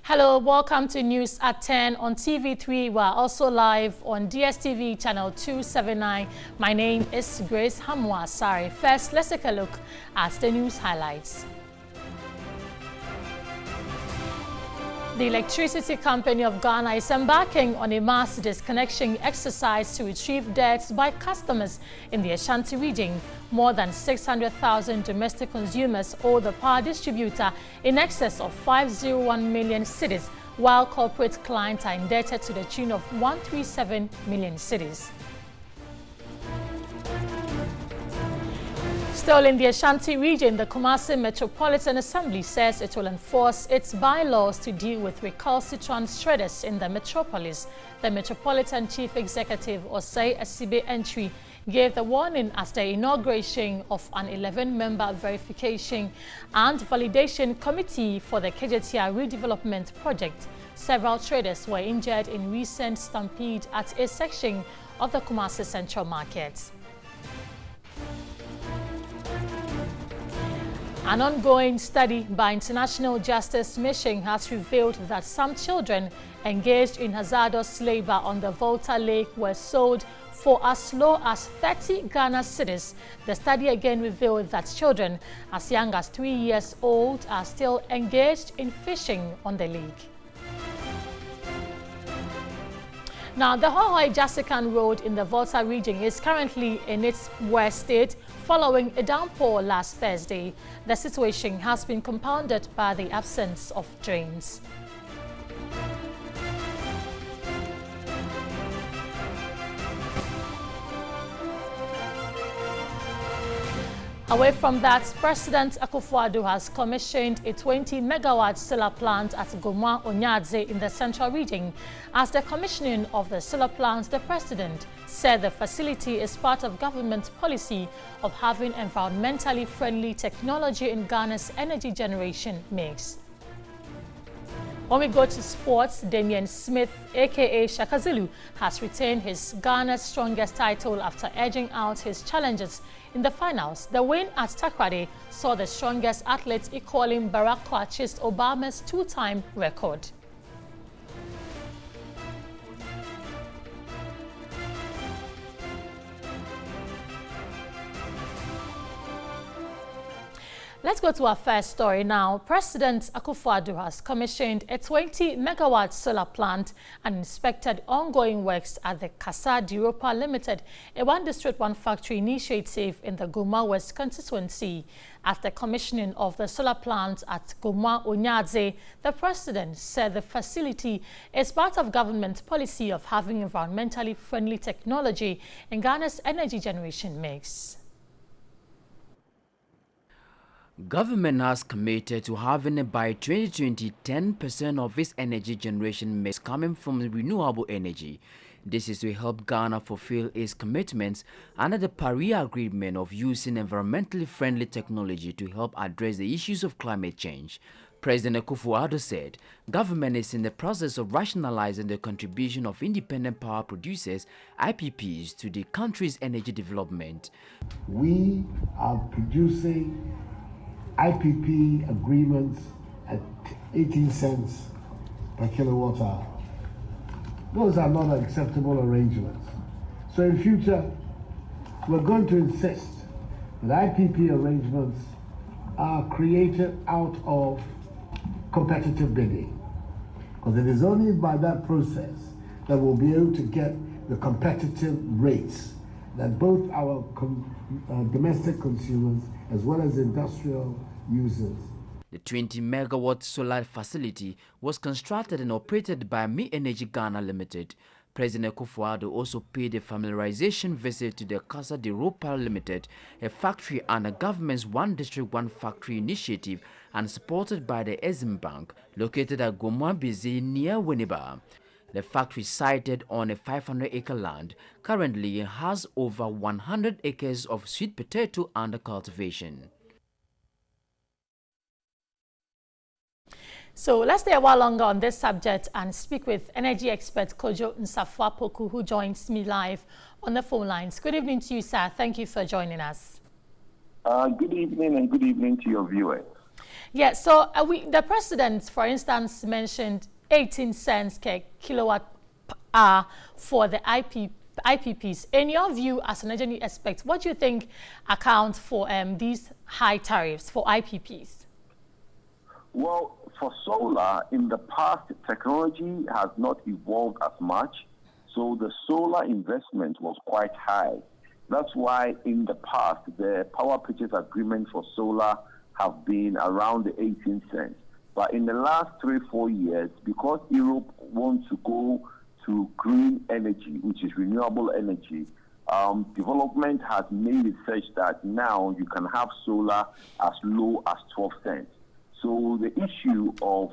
Hello, welcome to News at 10 on TV3. We're also live on DSTV channel 279. My name is Grace Hamwa. Sorry. First, let's take a look at the news highlights. The Electricity Company of Ghana is embarking on a mass disconnection exercise to retrieve debts by customers in the Ashanti region. More than 600,000 domestic consumers owe the power distributor in excess of 501 million cedis, while corporate clients are indebted to the tune of 137 million cedis. Still in the Ashanti region, the Kumasi Metropolitan Assembly says it will enforce its bylaws to deal with recalcitrant traders in the metropolis. The Metropolitan Chief Executive, Osei Asibe Entry, gave the warning at the inauguration of an 11-member verification and validation committee for the KJTR redevelopment project. Several traders were injured in recent stampede at a section of the Kumasi Central Market. An ongoing study by International Justice Mission has revealed that some children engaged in hazardous labor on the Volta Lake were sold for as low as 30 Ghana cedis. The study again revealed that children as young as 3 years old are still engaged in fishing on the lake. Now, the Hohoi-Jasikan Road in the Volta region is currently in its worst state following a downpour last Thursday. The situation has been compounded by the absence of drains. Away from that, President Akufo-Addo has commissioned a 20-megawatt solar plant at Goma Onyadze in the central region. As the commissioning of the solar plant, the president said the facility is part of government policy of having environmentally friendly technology in Ghana's energy generation mix. When we go to sports, Damian Smith, aka Shaka Zulu, has retained his Ghana's strongest title after edging out his challengers in the finals. The win at Takrady saw the strongest athlete equaling Barack Obama's two-time record. Let's go to our first story now. President Akufo-Addo has commissioned a 20-megawatt solar plant and inspected ongoing works at the Casa de Europa Limited, a one district, one factory initiative in the Goma West constituency. After commissioning of the solar plant at Goma Onyadze, the president said the facility is part of government policy of having environmentally friendly technology in Ghana's energy generation mix. Government has committed to having by 2020 10% of its energy generation mix coming from renewable energy. This is to help Ghana fulfill its commitments under the Paris Agreement of using environmentally friendly technology to help address the issues of climate change. President Akufo-Addo said government is in the process of rationalizing the contribution of independent power producers, IPPs, to the country's energy development. We are producing IPP agreements at 18 cents per kilowatt hour. Those are not acceptable arrangements. So in future, we're going to insist that IPP arrangements are created out of competitive bidding. Because it is only by that process that we'll be able to get the competitive rates that both our domestic consumers as well as industrial users. The 20-megawatt solar facility was constructed and operated by Me Energy Ghana Limited. President Akufo-Addo also paid a familiarization visit to the Casa de Europa Limited, a factory under government's One District, One Factory initiative and supported by the Exim Bank, located at Goma Bizi near Winneba. The factory, sited on a 500-acre land, currently has over 100 acres of sweet potato under cultivation. So let's stay a while longer on this subject and speak with energy expert Kojo Nsafwa-Poku, who joins me live on the phone lines. Good evening to you, sir. Thank you for joining us. Good evening and good evening to your viewers. Yeah, so the president, for instance, mentioned 18 cents per kilowatt hour for the IPPs. In your view, as an energy expert, what do you think accounts for these high tariffs for IPPs? Well, for solar, in the past, technology has not evolved as much, so the solar investment was quite high. That's why in the past, the power purchase agreement for solar have been around the 18 cents. But in the last 3-4 years, because Europe wants to go to green energy, which is renewable energy, development has made it such that now you can have solar as low as 12 cents. So the issue of,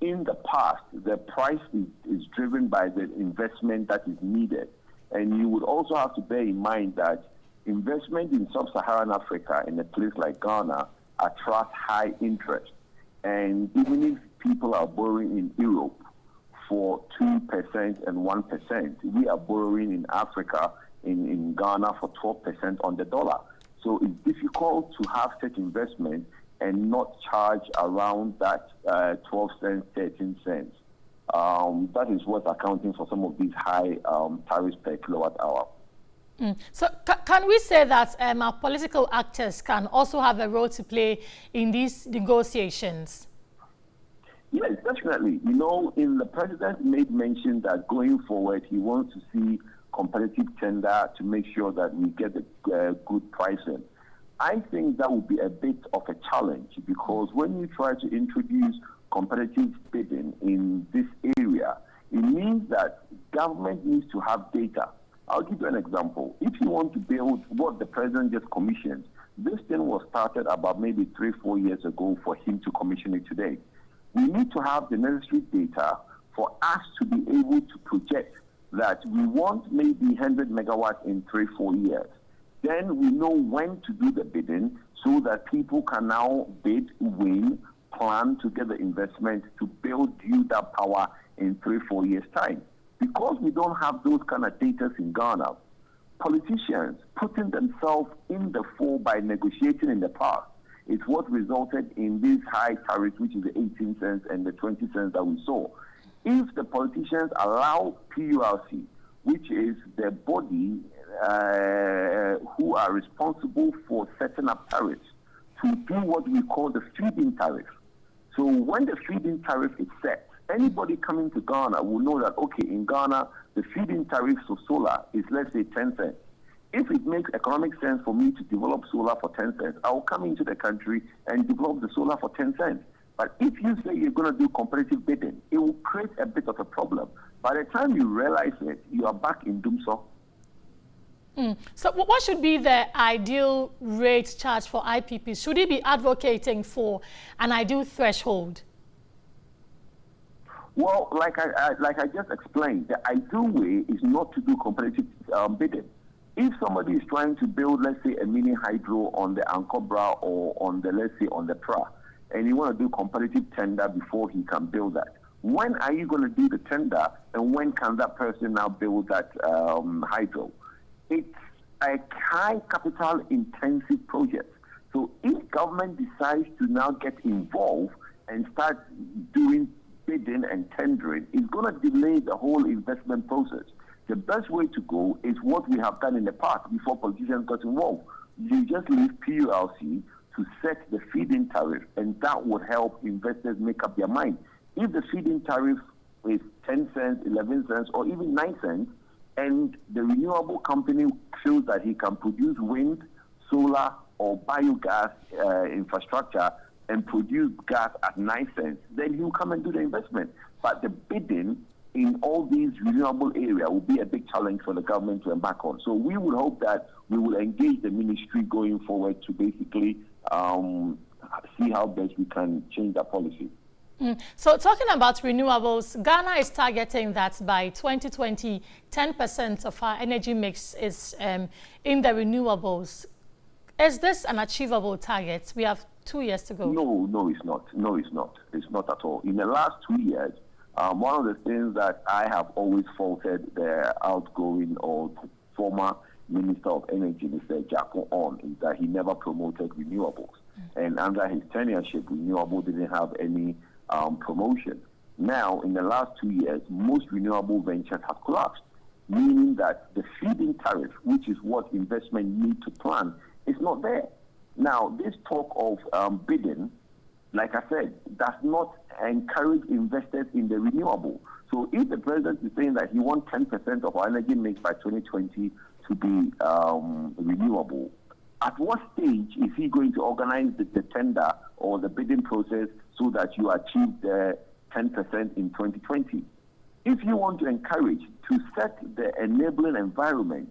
in the past, the price is driven by the investment that is needed. And you would also have to bear in mind that investment in sub-Saharan Africa, in a place like Ghana, attracts high interest. And even if people are borrowing in Europe for 2% and 1%, we are borrowing in Africa, in Ghana, for 12% on the dollar. So it's difficult to have such investment and not charge around that 12 cents, 13 cents. That is what's accounting for some of these high tariffs per kilowatt hour. So can we say that our political actors can also have a role to play in these negotiations? Yes, definitely. You know, the president made mention that going forward, he wants to see competitive tender to make sure that we get the good pricing. I think that would be a bit of a challenge, because when you try to introduce competitive bidding in this area, it means that government needs to have data. I'll give you an example. If you want to build what the president just commissioned, this thing was started about maybe 3-4 years ago for him to commission it today. We need to have the necessary data for us to be able to project that we want maybe 100 megawatts in 3-4 years. Then we know when to do the bidding so that people can now bid, win, plan to get the investment to build that power in 3-4 years' time. Because we don't have those kind of data in Ghana, politicians putting themselves in the fore by negotiating in the past is what resulted in these high tariffs, which is the 18 cents and the 20 cents that we saw. If the politicians allow PULC, which is the body who are responsible for setting up tariffs, to do what we call the feed-in tariff. So when the feed-in tariff is set, anybody coming to Ghana will know that, okay, in Ghana, the feed-in tariff for solar is, let's say, 10 cents. If it makes economic sense for me to develop solar for 10 cents, I will come into the country and develop the solar for 10 cents. But if you say you're going to do competitive bidding, it will create a bit of a problem. By the time you realize it, you are back in doomsday. So what should be the ideal rate charged for IPPs? Should he be advocating for an ideal threshold? Well, like I just explained, the ideal way is not to do competitive bidding. If somebody is trying to build, let's say, a mini hydro on the Ankobra or on the, let's say, on the Pra, and you want to do competitive tender before he can build that, when are you going to do the tender, and when can that person now build that hydro? It's a high capital intensive project. So if government decides to now get involved and start doing bidding and tendering, it's going to delay the whole investment process. The best way to go is what we have done in the past before politicians got involved. You just leave PULC to set the feed-in tariff, and that would help investors make up their mind. If the feed-in tariff is 10 cents, 11 cents, or even 9 cents, and the renewable company feels that he can produce wind, solar, or biogas infrastructure and produce gas at 9 cents, then he'll come and do the investment. But the bidding in all these renewable areas will be a big challenge for the government to embark on. So we will hope that we will engage the ministry going forward to basically see how best we can change that policy. So talking about renewables, Ghana is targeting that by 2020, 10% of our energy mix is in the renewables. Is this an achievable target? We have 2 years to go. No, it's not. No, it's not. It's not at all. In the last 2 years, one of the things that I have always faulted the outgoing or former Minister of Energy, Mr. Jacko, on is that he never promoted renewables. And under his tenureship, renewable didn't have any promotion. Now, in the last 2 years, most renewable ventures have collapsed, meaning that the feed-in tariff, which is what investment need to plan, is not there. Now, this talk of bidding, like I said, does not encourage investors in the renewable. So if the president is saying that he wants 10% of our energy mix by 2020 to be renewable, at what stage is he going to organize the tender or the bidding process so that you achieve the 10% in 2020? If you want to encourage to set the enabling environment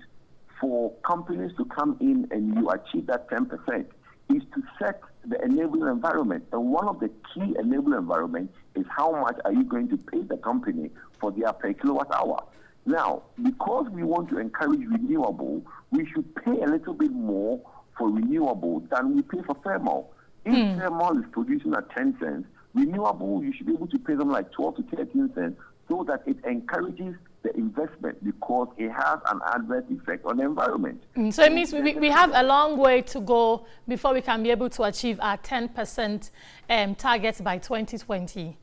for companies to come in and you achieve that 10%, is to set the enabling environment. And one of the key enabling environments is how much are you going to pay the company for their per kilowatt hour. Now, because we want to encourage renewable, we should pay a little bit more for renewable than we pay for thermal. If thermal is producing at 10 cents, renewable, you should be able to pay them like 12 to 13 cents so that it encourages the investment because it has an adverse effect on the environment. So it means we have a long way to go before we can be able to achieve our 10% targets by 2020.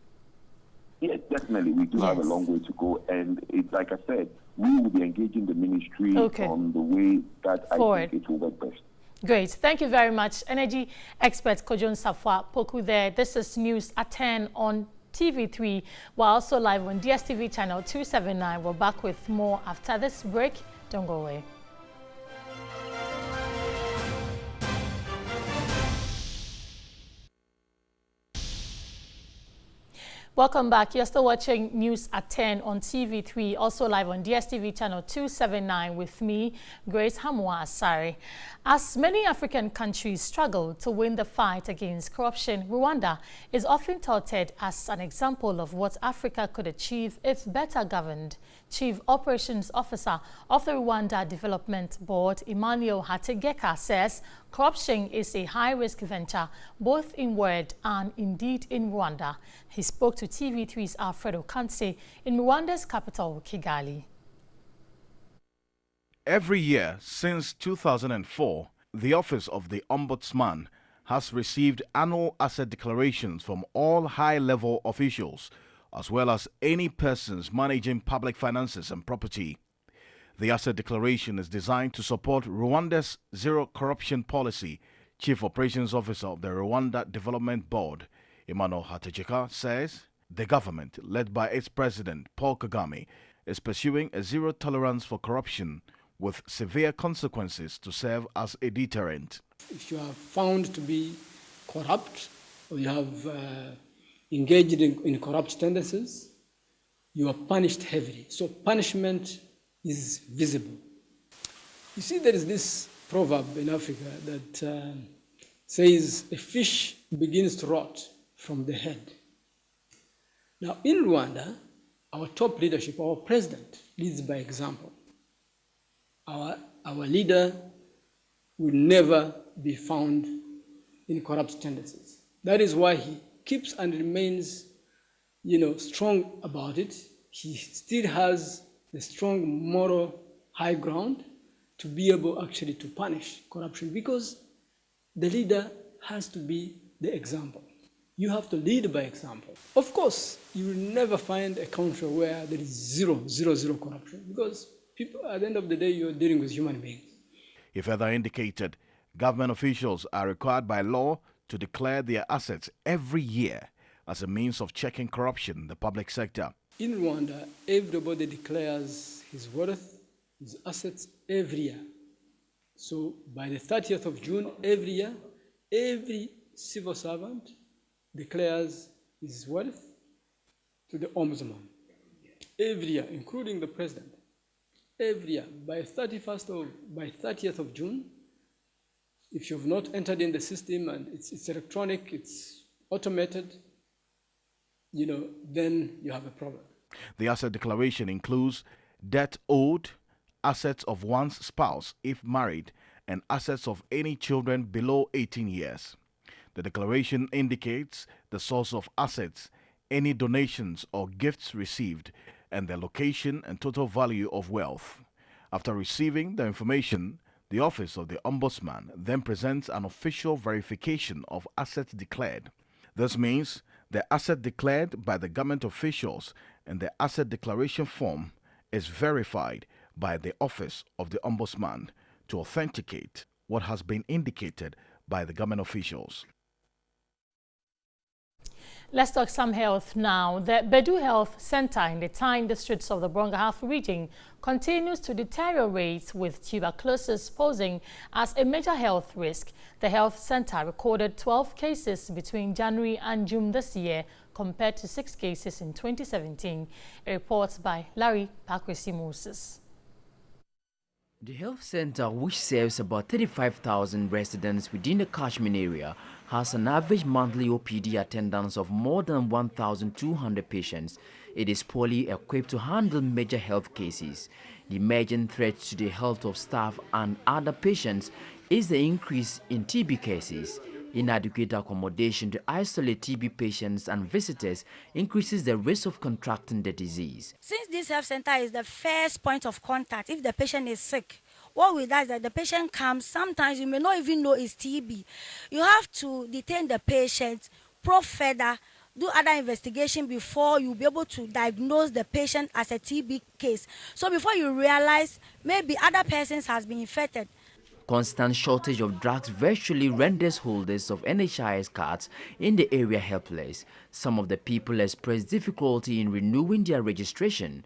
Yes, definitely. We do have a long way to go. And it, like I said, we will be engaging the ministry on the way that I think it will work best. Great. Thank you very much. Energy expert Kojon Safwa Poku there. This is News at 10 on TV3. We're also live on DSTV channel 279. We're back with more after this break. Don't go away. Welcome back. You're still watching News at 10 on TV3, also live on DSTV channel 279 with me, Grace Hamwa Asari. As many African countries struggle to win the fight against corruption, Rwanda is often touted as an example of what Africa could achieve if better governed. Chief Operations Officer of the Rwanda Development Board, Emmanuel Hategeka, says corruption is a high-risk venture, both in word and indeed in Rwanda. He spoke to TV3's Alfredo Kanse in Rwanda's capital, Kigali. Every year since 2004, the Office of the Ombudsman has received annual asset declarations from all high-level officials, as well as any persons managing public finances and property. The asset declaration is designed to support Rwanda's zero corruption policy. Chief Operations Officer of the Rwanda Development Board, Emmanuel Hategeka, says the government, led by its president, Paul Kagame, is pursuing a zero tolerance for corruption with severe consequences to serve as a deterrent. If you are found to be corrupt or you have engaged in corrupt tendencies, you are punished heavily. So punishment is visible. You see, there is this proverb in Africa that says a fish begins to rot from the head. Now, in Rwanda, our top leadership, our president, leads by example. Our leader will never be found in corrupt tendencies. That is why he keeps and remains, strong about it. He still has the strong moral high ground to be able actually to punish corruption, because the leader has to be the example. You have to lead by example. Of course, you will never find a country where there is zero corruption, because people, at the end of the day, you're dealing with human beings. He further indicated government officials are required by law to declare their assets every year as a means of checking corruption in the public sector. In Rwanda, everybody declares his worth, his assets every year. So by the 30th of June every year, every civil servant declares his worth to the Ombudsman. Every year, including the president. Every year, by 30th of June, if you've not entered in the system and it's electronic, it's automated, then you have a problem. The asset declaration includes debt owed, assets of one's spouse if married, and assets of any children below 18 years. The declaration indicates the source of assets, any donations or gifts received, and the location and total value of wealth. After receiving the information, The Office of the Ombudsman then presents an official verification of assets declared. This means the asset declared by the government officials in the asset declaration form is verified by the Office of the Ombudsman to authenticate what has been indicated by the government officials. Let's talk some health now. The Bedu Health Center in the Tyne districts of the Brongahaf region continues to deteriorate, with tuberculosis posing as a major health risk. The health center recorded 12 cases between January and June this year, compared to 6 cases in 2017. A report by Larry Pakwesi Moses. The health center, which serves about 35,000 residents within the catchment area, has an average monthly OPD attendance of more than 1,200 patients. It is poorly equipped to handle major health cases. The emerging threat to the health of staff and other patients is the increase in TB cases. Inadequate accommodation to isolate TB patients and visitors increases the risk of contracting the disease. Since this health center is the first point of contact, if the patient is sick, what we do is that the patient comes, sometimes you may not even know it's TB. You have to detain the patient, probe further, do other investigation before you be able to diagnose the patient as a TB case. So before you realize, maybe other persons has been infected. Constant shortage of drugs virtually renders holders of NHIS cards in the area helpless. Some of the people express difficulty in renewing their registration.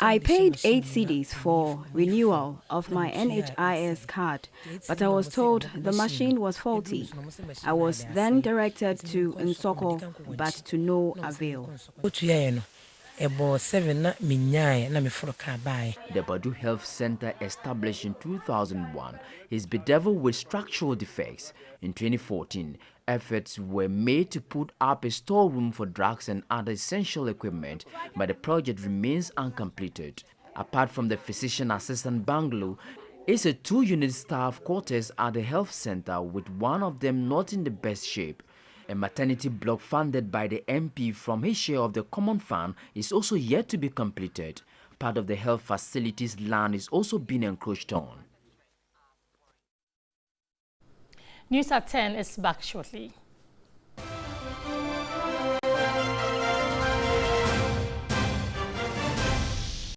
I paid 8 cedis for renewal of my NHIS card, but I was told the machine was faulty. I was then directed to Nsoko, but to no avail. The Badu Health Center, established in 2001, is bedeviled with structural defects. In 2014, efforts were made to put up a storeroom for drugs and other essential equipment, but the project remains uncompleted. Apart from the physician assistant bungalow, it's a 2-unit staff quarters at the health center, with one of them not in the best shape. A maternity block funded by the MP from his share of the common fund is also yet to be completed. Part of the health facilities land is also being encroached on. NEWSAT10 is back shortly.